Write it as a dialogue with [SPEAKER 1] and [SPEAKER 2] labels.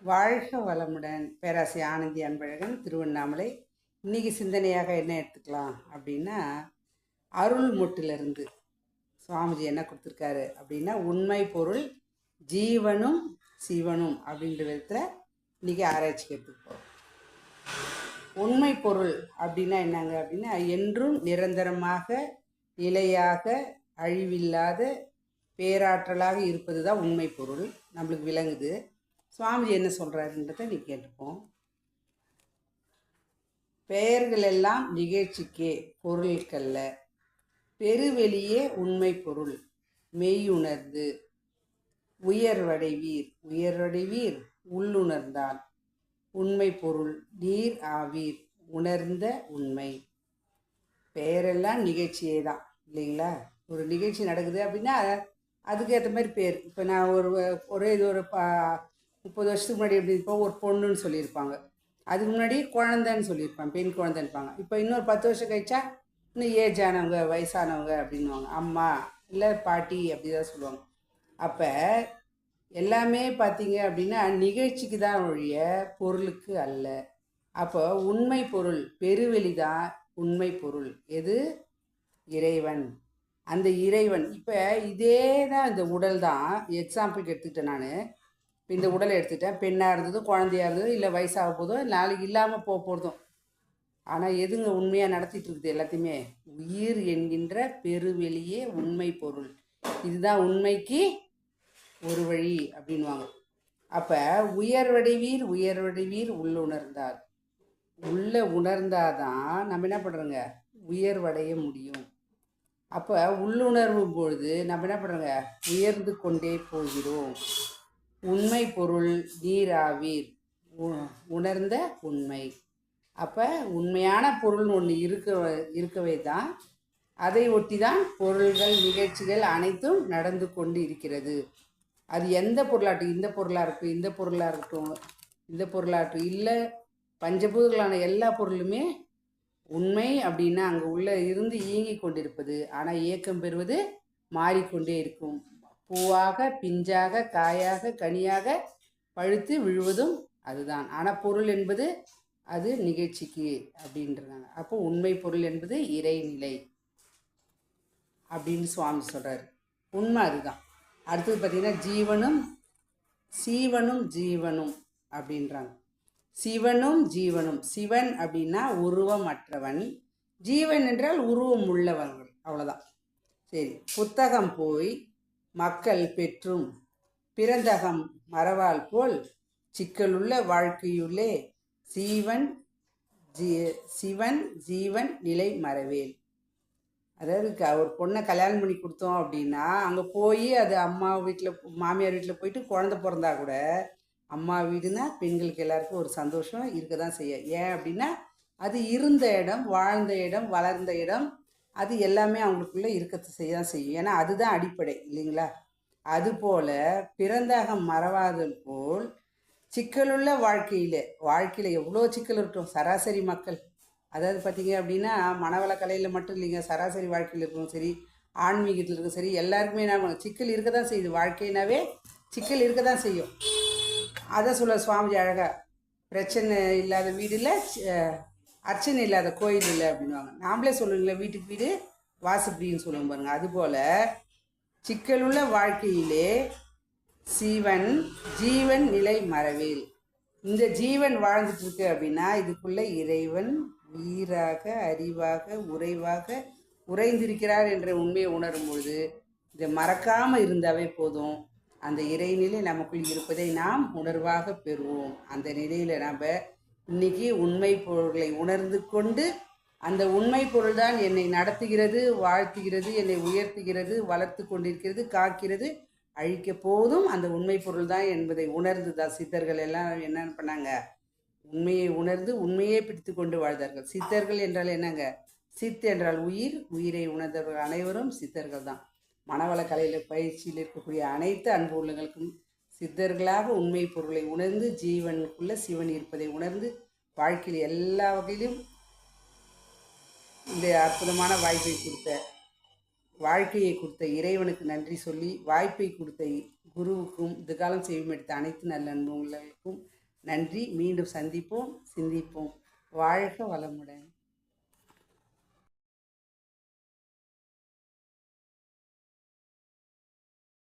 [SPEAKER 1] வாழ்க வளமுடன். பேராசை ஆனந்தி அன்பழகன், திருவண்ணாமலை. இன்னைக்கு சிந்தனையாக என்ன எடுத்துக்கலாம் அப்படின்னா, அருள் மொட்டிலிருந்து சுவாமிஜி என்ன கொடுத்துருக்காரு அப்படின்னா, உண்மை பொருள் ஜீவனும் சிவனும் அப்படின்ற விதத்தில் இன்னைக்கு ஆராய்ச்சிக்கு எடுத்துப்போம். உண்மை பொருள் அப்படின்னா என்னங்க அப்படின்னா, என்றும் நிரந்தரமாக நிலையாக அழிவில்லாத பேராற்றலாக இருப்பது தான் உண்மை பொருள். நம்மளுக்கு விளங்குது. சுவாமிஜி என்ன சொல்கிறாருன்றதை நீ கேட்டுப்போம். பெயர்கள் எல்லாம் நிகழ்ச்சிக்கே, பொருளுக்கல்ல. பெருவெளியே உண்மை பொருள் மெய்யுணர்ந்து உயர்வடைவீர். உயர்வடைவீர் உள்ளுணர்ந்தால் உண்மை பொருள் நீர் ஆவீர் உணர்ந்த உண்மை. பெயரெல்லாம் நிகழ்ச்சியே தான் இல்லைங்களா? ஒரு நிகழ்ச்சி நடக்குது அப்படின்னா அதுக்கு ஏற்ற மாதிரி பேர். இப்போ நான் ஒரே இது ஒரு 30 வருஷத்துக்கு முன்னாடி எப்படி இருப்போம், ஒரு பொண்ணுன்னு சொல்லியிருப்பாங்க. அதுக்கு முன்னாடி குழந்தைன்னு சொல்லியிருப்பாங்க, பெண் குழந்தைன்னுப்பாங்க. இப்போ இன்னொரு 10 வருஷம் கழிச்சா இன்னும் ஏஜ் ஆனவங்க, வயசானவங்க அப்படின்வாங்க. அம்மா இல்லை பாட்டி அப்படி தான் சொல்லுவாங்க. அப்போ எல்லாமே பார்த்தீங்க அப்படின்னா நிகழ்ச்சிக்கு தான் ஒழிய பொருளுக்கு அல்ல. அப்போ உண்மை பொருள் பெருவெளி தான் உண்மை பொருள். எது? இறைவன். அந்த இறைவன் இப்போ இதே தான். இந்த உடல் தான் எக்ஸாம்பிளுக்கு எடுத்துக்கிட்டேன் நான். இப்போ இந்த உடலை எடுத்துக்கிட்டேன். பெண்ணாக இருந்ததும் குழந்தையாக இருந்ததும் இல்லை வயசாக போதும் நாளைக்கு இல்லாமல் போகிறதும். ஆனால் எதுங்க உண்மையாக நடத்திட்டு இருக்குது எல்லாத்தையுமே? உயிர் என்கின்ற பெருவெளியே உண்மை பொருள். இதுதான் உண்மைக்கு ஒரு வழி அப்படின்வாங்க. அப்போ உயர்வடைவீர் உயர்வடைவீர் உள்ளுணர்ந்தால், உள்ள உணர்ந்தாதான் நம்ம என்ன பண்ணுறோங்க, உயர்வடைய முடியும். அப்போ உள்ளுணர்வு பொழுது நம்ம என்ன பண்ணுறோங்க, உயர்ந்து கொண்டே போகிறோம். உண்மை பொருள் நீராவீர் உணர்ந்த உண்மை. அப்போ உண்மையான பொருள் ஒன்று இருக்கவே தான். அதை ஒட்டி தான் பொருள்கள் நிகழ்ச்சிகள் அனைத்தும் நடந்து கொண்டு இருக்கிறது. அது எந்த பொருளாகட்டும், இந்த பொருளாக இருக்கட்டும், இந்த பொருளாக இருக்கட்டும், இந்த பொருளாகட்டும், இல்லை பஞ்சபூதங்களான எல்லா பொருளுமே உண்மை அப்படின்னா அங்கே உள்ள இருந்து இயங்கி கொண்டிருப்பது. ஆனால் இயக்கம் பெறுவது மாறிக்கொண்டே இருக்கும். பூவாக, பிஞ்சாக, காயாக, கனியாக பழுத்து விழுவதும் அதுதான். ஆனால் பொருள் என்பது அது நிகழ்ச்சிக்கு அப்படின்றாங்க. அப்போ உண்மை பொருள் என்பது இறைநிலை அப்படின்னு சுவாமி சொல்கிறார். உண்மை அதுதான். அடுத்தது பார்த்திங்கன்னா ஜீவனும் சீவனும் ஜீவனும் அப்படின்றாங்க. சிவனும் ஜீவனும். சிவன் அப்படின்னா உருவமற்றவன், ஜீவன் என்றால் உருவம் உள்ளவர்கள், அவ்வளோதான். சரி. புத்தகம் போய் மக்கள் பெற்றும் பிறந்தகம் மறவால் போல் சிக்கலுள்ள வாழ்க்கையுள்ளே சிவன் ஜீவன் நிலை மறவேல். அதாவது ஒரு பொண்ணை கல்யாணம் பண்ணி கொடுத்தோம் அப்படின்னா அங்கே போய் அது அம்மா வீட்டில் மாமியார் வீட்டில் போயிட்டு குழந்தை பிறந்தா கூட அம்மா வீடுனா பெண்களுக்கு எல்லாருக்கும் ஒரு சந்தோஷம் இருக்க தான் செய்யும். ஏன் அப்படின்னா அது இருந்த இடம், வாழ்ந்த இடம், வளர்ந்த இடம், அது எல்லாமே அவங்களுக்குள்ளே இருக்கத்தை செய்ய தான் செய்யும். ஏன்னா அதுதான் அடிப்படை இல்லைங்களா? அதுபோல் பிறந்தகம் மறவாதல் போல் சிக்கலுள்ள வாழ்க்கையில் எவ்வளோ சிக்கல் இருக்கட்டும். சராசரி மக்கள், அதாவது பார்த்தீங்க அப்படின்னா மனவள கலையில் மட்டும் இல்லைங்க, சராசரி வாழ்க்கையில் இருக்கணும் சரி, ஆன்மீகத்தில் இருக்கும் சரி, எல்லாருக்குமே என்ன சிக்கல் இருக்க தான் செய்யுது. வாழ்க்கைனாவே சிக்கல் இருக்க தான் செய்யும். அதை சொல்ல சுவாமிஜி அழகா, பிரச்சனை இல்லாத வீடு இல்லை, அர்ச்சனை இல்லாத கோயில் இல்லை அப்படின்வாங்க. நாமளே சொல்லுங்களே, வீட்டுக்கு வீடு வாசுப்படின்னு சொல்லுவோம் பாருங்க. அதுபோல் சிக்கலுள்ள வாழ்க்கையிலே சிவன் ஜீவன் நிலை மறவேல். இந்த ஜீவன் வாழ்ந்துட்டு இருக்கு அப்படின்னா இதுக்குள்ள இறைவன் உயிராக அறிவாக உறைவாக உறைந்திருக்கிறார் என்ற உண்மையை உணரும் பொழுது இதை மறக்காமல் இருந்தாவே போதும். அந்த இறைநிலை நமக்குள் இருப்பதை நாம் உணர்வாக பெறுவோம். அந்த நிலையில் நாம் இன்னைக்கு உண்மை பொருளை உணர்ந்து கொண்டு, அந்த உண்மை பொருள் தான் என்னை நடத்துகிறது, வாழ்த்துகிறது, என்னை உயர்த்துகிறது, வளர்த்து கொண்டிருக்கிறது, காக்கிறது, அழிக்க போதும் அந்த உண்மை பொருள் தான் என்பதை உணர்ந்து தான் சித்தர்கள் எல்லாம் என்ன பண்ணாங்க, உண்மையை உணர்ந்து உண்மையே பிடித்து கொண்டு வாழ்ந்தார்கள். சித்தர்கள் என்றால் என்னங்க, சித் என்றால் உயிர், உயிரை உணர்ந்தவர்கள் அனைவரும் சித்தர்கள் தான். மனவள கலையில் பயிற்சியில் இருக்கக்கூடிய அனைத்து அன்பு உள்ளங்களுக்கும் சித்தர்களாக உண்மை பொருளை உணர்ந்து ஜீவனுக்குள்ள சிவன் இருப்பதை உணர்ந்து வாழ்க்கையில் எல்லா வகையிலும் இந்த அற்புதமான வாய்ப்பை கொடுத்த வாழ்க்கையை கொடுத்த இறைவனுக்கு நன்றி சொல்லி, வாய்ப்பை கொடுத்த குருவுக்கும் இதுகாலம் செய்யுமெடுத்த அனைத்து நல்ல நண்பர்களுக்கும் நன்றி. மீண்டும் சந்திப்போம், சிந்திப்போம். வாழ்க வளமுடன்.